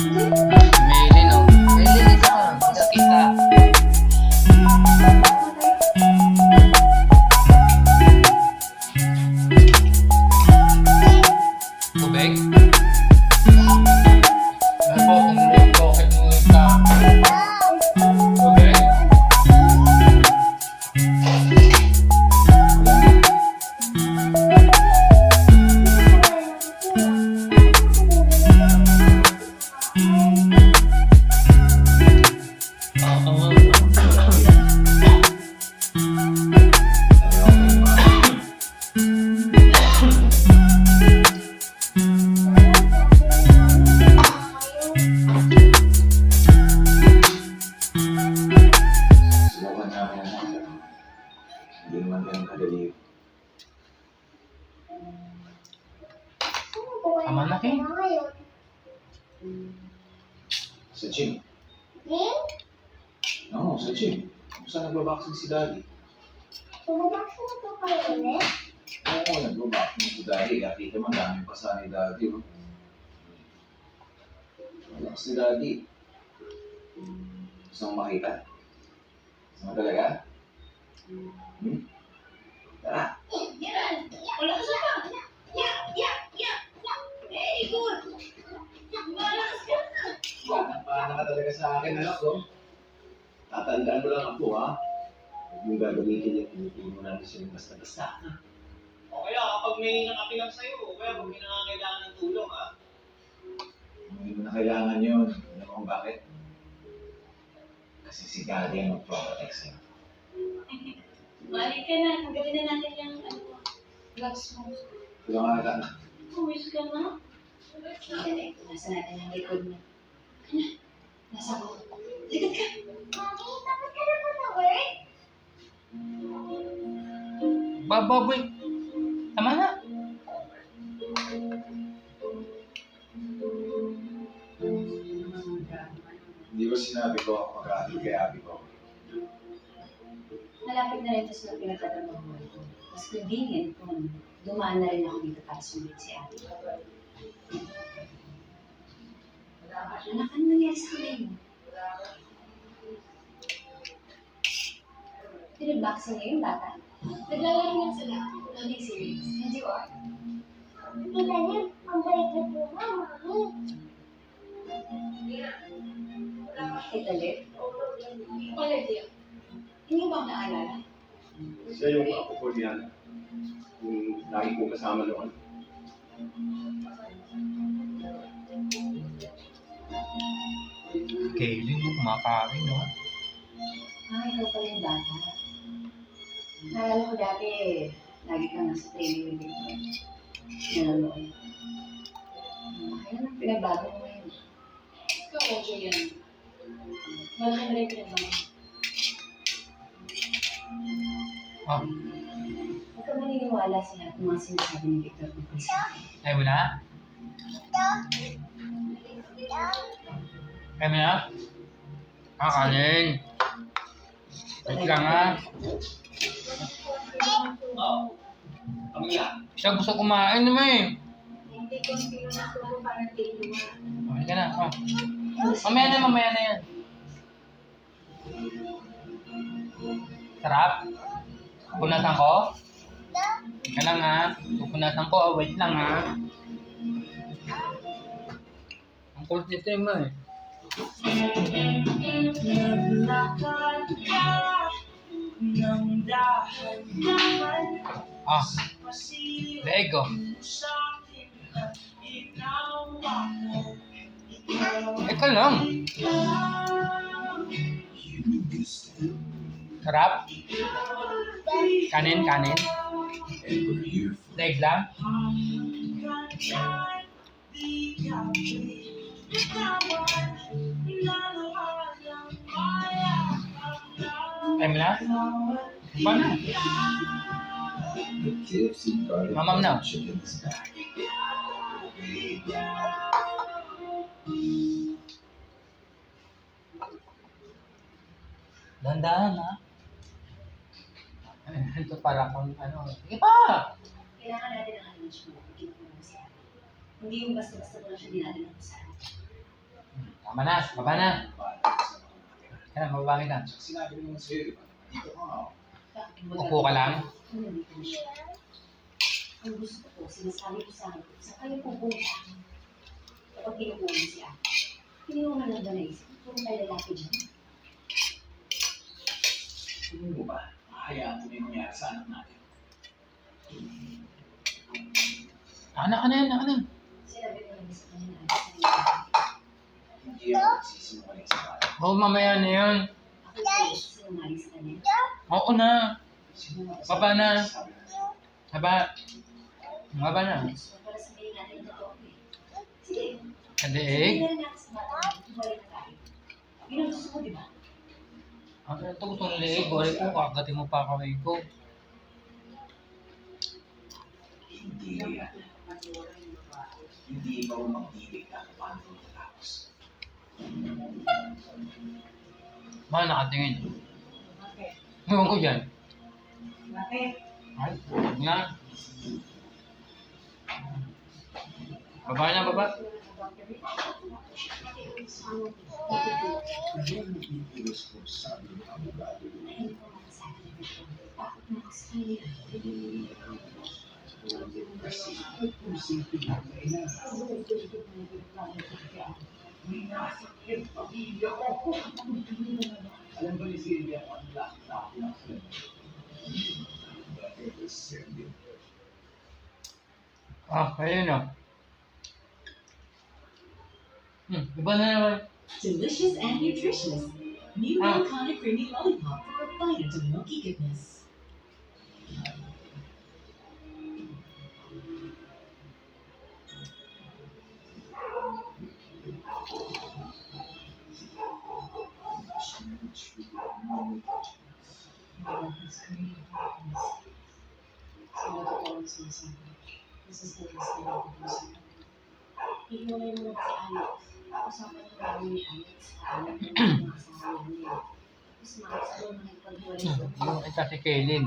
Maylin, oh. Maylin, isa ka. Isa kita. Tubig? Ano po, tumulit ko. Kahit tumulit ka. Tubig? Subukan namin ang mga hindi naman ganun kadali. Tama na, King. Sa gym. Oo, sa gym. Kung saan nagbaboxing si Daddy? Sumabaksyon na po kayo ulit? Oo, nagbaboxing si Daddy. Kaya man daming pasa ni Daddy. Oh. Wala si Daddy. Gusto mo makita? Gusto mo talaga? Tara! Wala ka sa pa! Very good! Malakas ka na! Paano ka talaga sa akin, anak ko? Tatandaan mo lang ako, ha? Huwag mong gagamitin yung pinipili mo namin sa'yo basta-basta, ha? O kaya kapag may nakapilang sa'yo, o kaya pag may nangangailangan ng tulong, ha? Hindi mo na kailangan yun. Alam mo kung bakit? Kasi si Daddy ang mag-protect sa'yo. Balik ka na. Tanggalin na natin yung gloves mo. Tulungan ka na. Uwis ka na? Nasa natin ang likod mo. Ano? Nasa ko. Likod ka. Mami, tapos ka na po sa work? Baboy. Tama na. Hindi ko sinabi ko ako mag-aaral kay Abby ko. Malapit na rin ito sa pinagtatrabaho ko. Mas convenient kung dumaan na rin ako dito para sumunod si Ate. Anak, ano nangyari sa kamay mo? Pinag-boxing na yung bata? Naglalaro lang sila. Nothing serious. Hindi ko Tita niya, ang bait-bait mo nga, Mami. Tita Liv, Ulit yun. hindi mo ba ako naalala? Siya yung apo ko niyan. Yung lagi kong kasama noon. Kaylin, no? Kumakain, no? Ikaw pala yung bata. Naalala ko dati, lagi kang nasa training with Victor. Nanonood. Kaya nang pinagbago mo ngayon. Ikaw, Roger yan. Malaki na rin pinagbago. Oh, Huwag ka maniniwala sa lahat ng mga sinasabi ni Victor tungkol sa akin. ayaw mo na? Ayaw mo na? Kanin. Wait lang, ha? Oo. Kami nga. Siya gusto kumain naman, eh. Hindi ko na ako parang tinuwa. Okay ka na, oh. Mamaya na yan. Sarap? Pupunasan ko? Ka lang, ha? Pupunasan ko, oh. Wait lang, ha? Ang kulit nito mo, eh. Ah, leeg ko. Eka lang. Sarap? Kanin? Leeg lang? Time na? Ba na? Mamam na. Dandahan, ha? Ito para kung ano. Sige pa! Kailangan natin ang lunch mo. Kinukuha mo siya. Hindi yung basta-basta mo lang siya dinadala ko saan. Tama na, baba na. Kaya na, mababa kita. Sinabi naman sa'yo, di ba? Dito ka nga. Upo ka lang. Nandito na siya. Ang gusto ko, sinasabi ko sa akin, sa kayo pupunta. Kapag kinukuha mo siya, hindi mo man lang ba naisip, kung may lalaki dyan. Tingin mo ba? Hayaan mo na yung nangyari sa anak natin. Anak ka na yan, anak ka na yan. Sinabi ko lang sa kanya na ayos na Hindi ako nagsisinungaling sa bata. Oo, mamaya na yan. ako po sinungaling sa kanya. Oo na. Baba na. Sabi na, Baba. Baba na. So, para sabihin natin ito to, eh. Sige, Kadaig. sabihin na natin sa bata na bumalik na tayo. Yun ang gusto mo, di ba? Ang ito gusto ng leeg. Balik ko, kakatin mo pa kamay ko. hindi yan. Hindi ikaw mag-ibig na paano matatapos. Mahal nakatingin. Bakit? Ngayon ko dyan. Bakit? Ay, huwag na. Baba na, baba. Ilos ko sabi ng abogado. Hindi ko makasabi na ito. Takot na ako sa kanya. Kasi kung simple lang na ina. May nasakit pamilya ko. Alam ba ni Silvia kung ang lahat na ako ng Ayun na. Iba na naman. Delicious and nutritious. New Kumakain creamy lollipop for a bite into milky goodness. This is the last thing I can do sa akin. Ihiwalay mo na si Alex. Usapan na namin ni Alex. Alam mo na yung asawa niya. Tapos makasama na nagpaghiwalay ko. Yung isa si Kaylin.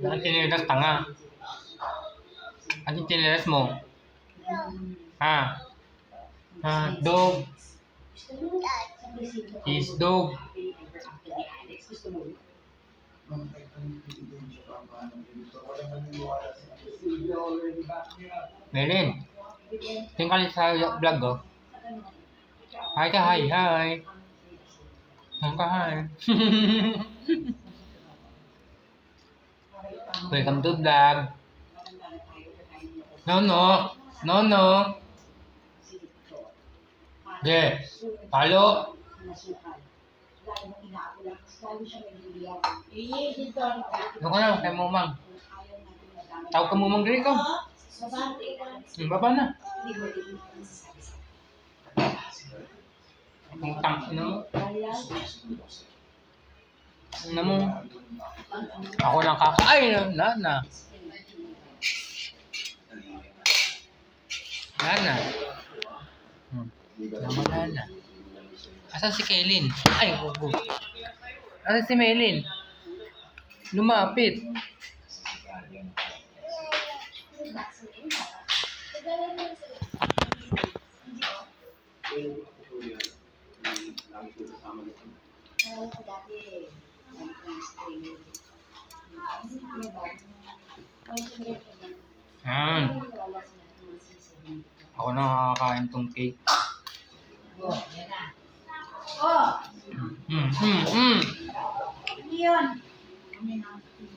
Ang tinilas tanga. Anong tinilas mo? Ha? Ha? Dog. Is dog. Gusto mo? Kaylin. Tingkal sa vlog ko. Hi ka, hi, hi. Hi ka, hi. Welcome to vlog. No, no. No, no. Yeah. Palo. Doon ka na, kay Mumang. Tawag ka Mumang dali ko. Baba na. Putang ina mo. Ano mo? Ako lang kakain. Na. Wala na. Asan si Kaylin? Ay, gugu. Asan si Melin? Lumapit. Lagi ko kasama nito. Alam ko dati, lagi ko yung streaming. Hindi ko yung bago. Ay, sige. Yan. Wala sa natin mga sinasabihin. Ako na nakakain tong cake. Oh, yan na. Oh! Ano yun?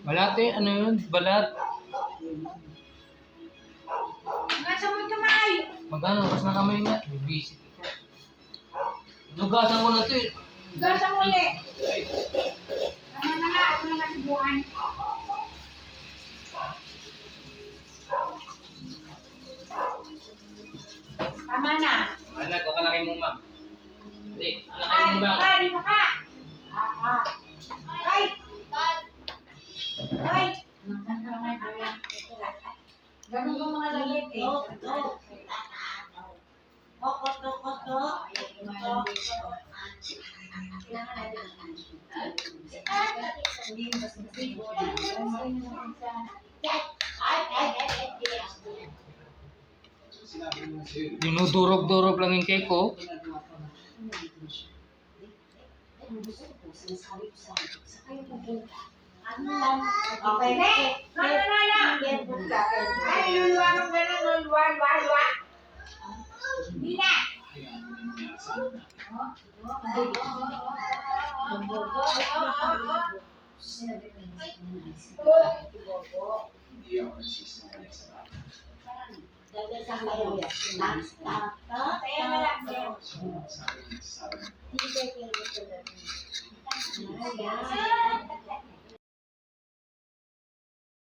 Balat eh. Ano yun? Balat. Nasa mo kamay! Magkano? Mas na kamay nga. Busy. Lugasan ko na ito eh. Gasa mo ulit! Tama na nga, ako na nasibukan. Tama na. Wala, ko ka na kay Mumang. Hindi, ano kay Ay, Mumang? dito ka! Ay! Ay! Ganun yung mga lalit eh. Koto. Kailangan natin Hindi yung basta-basta. Sinabi mo sa'yo. Dinudurog-durog lang yung cake ko. Ginagawa ko na. Nandito siya. Ang gusto ko, sinasabi ko sa akin, sa kayo pupunta. Ano lang? Okay, No. Ay, luluwa ng gano'n, luluwa. Hindi na. Hayaan mo na nangyari sa akin. Sinabi ko na Hindi ako nagsisinungaling sa akin. Dagdag sa kayo. Kaya na lang. Sa akin, nagsasabi. Hindi kayo